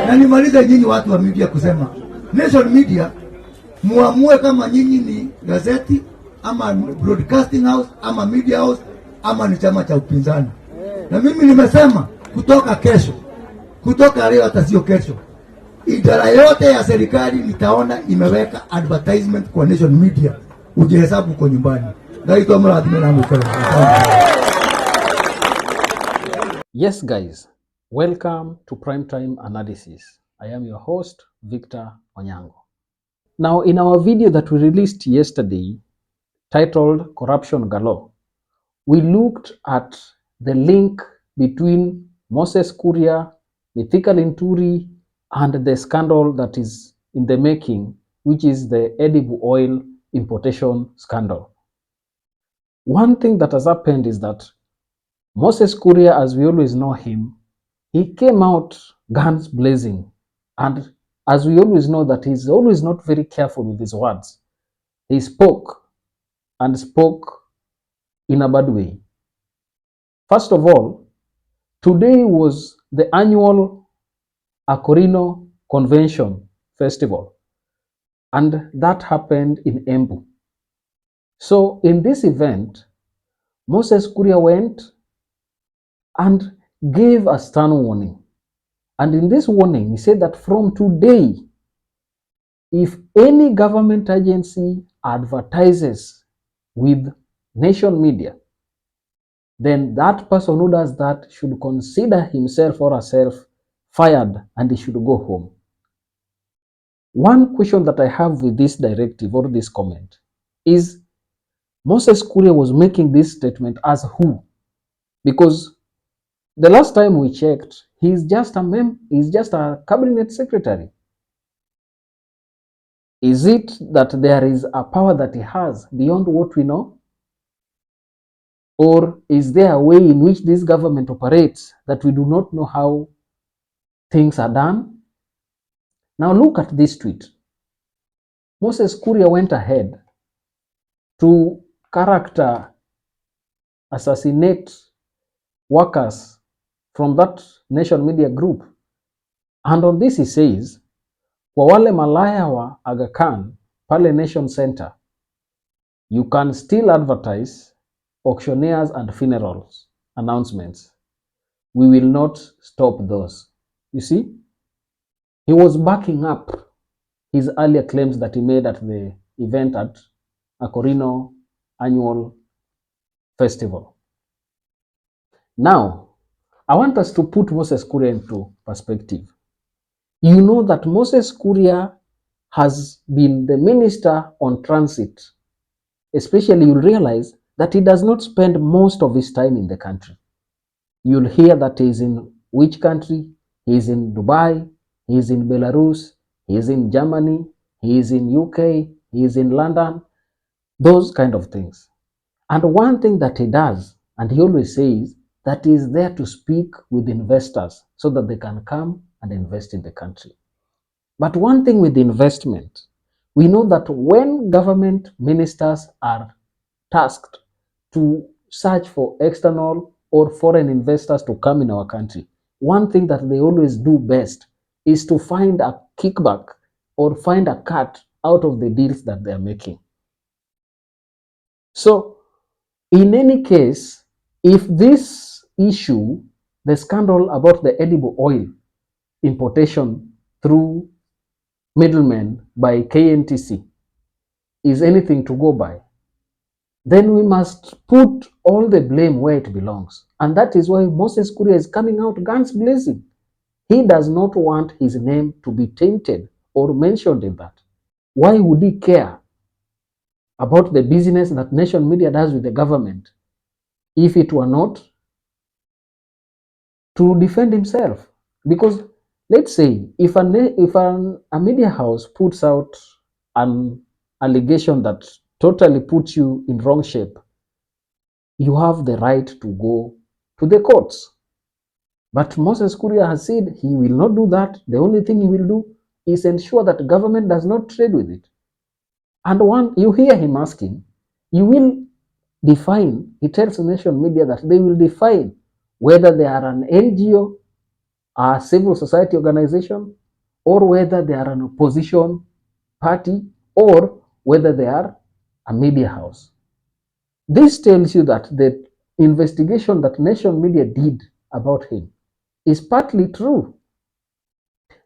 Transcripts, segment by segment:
Na nimalize nyinyi watu wa media kusema, Nation Media muamue kama nyinyi ni gazeti ama broadcasting house ama media house ama ni chama cha upinzani. Na mimi nimesema kutoka leo hata sio kesho, idara yote ya serikali nitaona imeweka advertisement kwa Nation Media, ujihesabu kwa nyumbani. Yes guys, welcome to Primetime Analysis. I am your host, Victor Onyango. Now in our video that we released yesterday, titled Corruption Galore, we looked at the link between Moses Kuria, Mithika Linturi, and the scandal that is in the making, which is the edible oil importation scandal. One thing that has happened is that Moses Kuria, as we always know him, he came out guns blazing. And as we always know that he's always not very careful with his words. He spoke and spoke in a bad way. First of all, today was the annual Akorino Convention Festival, and that happened in Embu. So in this event, Moses Kuria went and gave a stern warning. And in this warning, he said that from today, if any government agency advertises with Nation Media, then that person who does that should consider himself or herself fired and he should go home. One question that I have with this directive or this comment is, Moses Kuria was making this statement as who? Because the last time we checked, he's just a cabinet secretary. Is it that there is a power that he has beyond what we know? Or is there a way in which this government operates that we do not know how things are done? Now look at this tweet. Moses Kuria went ahead to character assassinate workers from that Nation Media group. And on this he says, kwa wale malaya wa Aga Khan pale Nation Center, you can still advertise auctioneers and funerals announcements. We will not stop those. You see, he was backing up his earlier claims that he made at the event at Akorino Annual Festival. Now, I want us to put Moses Kuria into perspective. You know that Moses Kuria has been the minister on transit. Especially, you'll realize that he does not spend most of his time in the country. You'll hear that he is in which country? He is in Dubai, he is in Belarus, he is in Germany, he is in UK, he is in London, those kind of things. And one thing that he does, and he always says, that he is there to speak with investors so that they can come and invest in the country. But one thing with investment, we know that when government ministers are tasked to search for external or foreign investors to come in our country, one thing that they always do best is to find a kickback or find a cut out of the deals that they are making. So, in any case, if this issue, the scandal about the edible oil importation through middlemen by KNTC is anything to go by, then we must put all the blame where it belongs. And that is why Moses Kuria is coming out guns blazing. He does not want his name to be tainted or mentioned in that. Why would he care about the business that Nation Media does with the government if it were not to defend himself? Because let's say if a media house puts out an allegation that totally puts you in wrong shape, you have the right to go to the courts. But Moses Kuria has said he will not do that. The only thing he will do is ensure that government does not trade with it. And one, you hear him asking, you will define, he tells Nation Media that they will define whether they are an NGO a civil society organization, or whether they are an opposition party, or whether they are a media house. This tells you that the investigation that Nation Media did about him is partly true.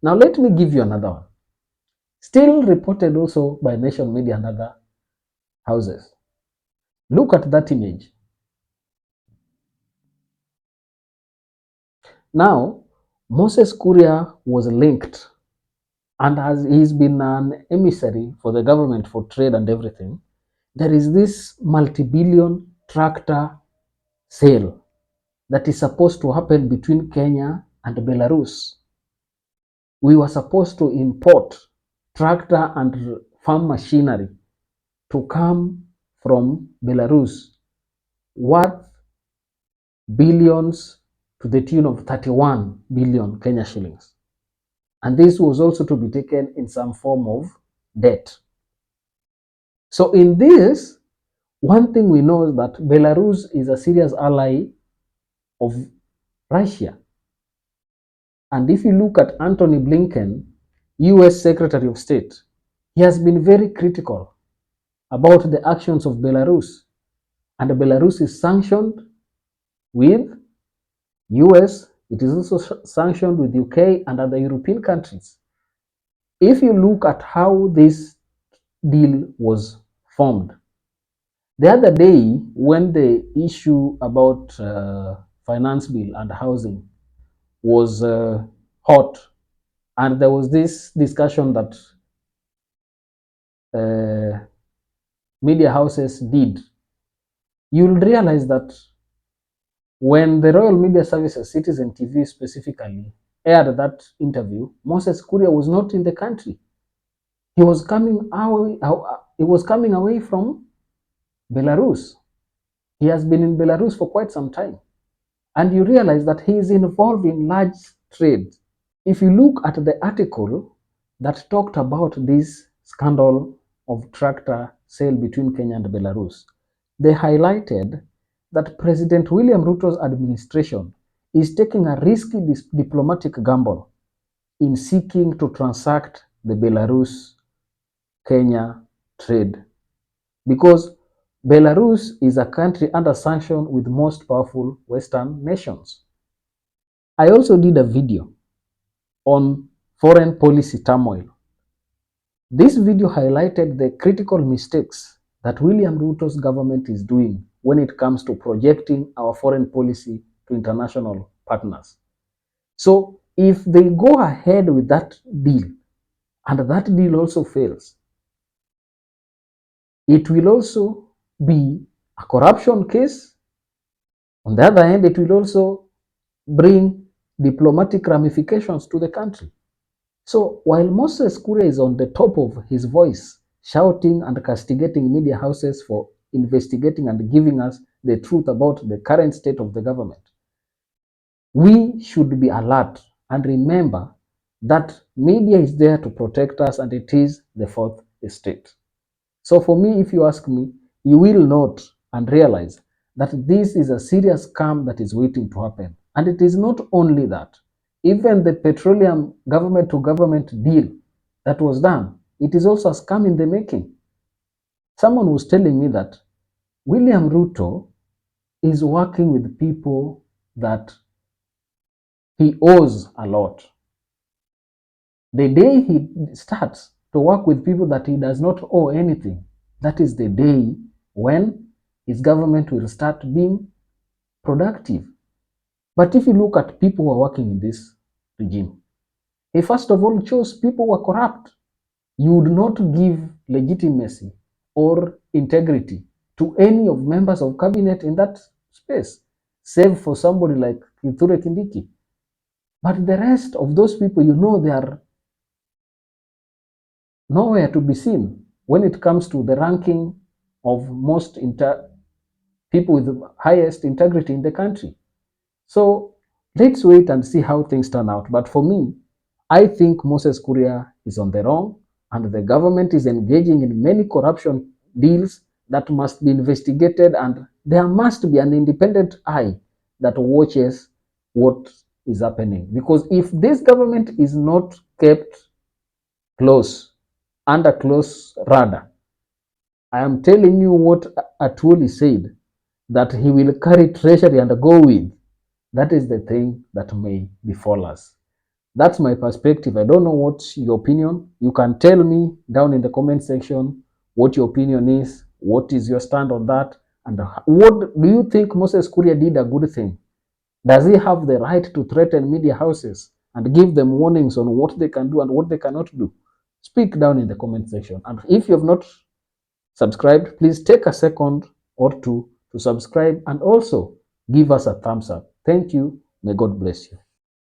Now, let me give you another one, still reported also by Nation Media and other houses. Look at that image. Now, Moses Kuria was linked, and as he's been an emissary for the government for trade and everything, there is this multi-billion tractor sale that is supposed to happen between Kenya and Belarus. We were supposed to import tractor and farm machinery to come from Belarus, worth billions to the tune of 31 billion Kenya shillings. And this was also to be taken in some form of debt. So in this, one thing we know is that Belarus is a serious ally of Russia. And if you look at Antony Blinken, US Secretary of State, he has been very critical about the actions of Belarus. And Belarus is sanctioned with US, it is also sanctioned with UK and other European countries. If you look at how this deal was formed, the other day when the issue about finance bill and housing was hot, and there was this discussion that media houses did, you'll realize that when the Royal Media Services, Citizen TV specifically, aired that interview, Moses Kuria was not in the country. He was coming away from Belarus. He has been in Belarus for quite some time. And you realize that he is involved in large trade. If you look at the article that talked about this scandal of tractor sale between Kenya and Belarus, they highlighted that President William Ruto's administration is taking a risky diplomatic gamble in seeking to transact the Belarus-Kenya trade, because Belarus is a country under sanction with most powerful Western nations. I also did a video on foreign policy turmoil. This video highlighted the critical mistakes that William Ruto's government is doing when it comes to projecting our foreign policy to international partners. So if they go ahead with that deal, and that deal also fails, it will also be a corruption case. On the other hand, it will also bring diplomatic ramifications to the country. So while Moses Kuria is on the top of his voice, shouting and castigating media houses for investigating and giving us the truth about the current state of the government, we should be alert and remember that media is there to protect us, and it is the fourth estate. So for me, if you ask me, you will note and realize that this is a serious scam that is waiting to happen. And it is not only that, even the petroleum government to government deal that was done, it is also a scam in the making. Someone was telling me that William Ruto is working with people that he owes a lot. The day he starts to work with people that he does not owe anything, that is the day when his government will start being productive. But if you look at people who are working in this regime, he first of all chose people who are corrupt. You would not give legitimacy or integrity to any of members of cabinet in that space, save for somebody like Kithure Kindiki. But the rest of those people, you know, they are nowhere to be seen when it comes to the ranking of most people with the highest integrity in the country. So let's wait and see how things turn out. But for me, I think Moses Kuria is on the wrong, and the government is engaging in many corruption deals that must be investigated, and there must be an independent eye that watches what is happening. Because if this government is not kept close, under close radar, I am telling you what Atwoli said, that he will carry treasury and go with. That is the thing that may befall us. That's my perspective. I don't know what's your opinion. You can tell me down in the comment section what your opinion is. What is your stand on that? And what do you think Moses Kuria did a good thing? Does he have the right to threaten media houses and give them warnings on what they can do and what they cannot do? Speak down in the comment section. And if you have not subscribed, please take a second or two to subscribe and also give us a thumbs up. Thank you. May God bless you.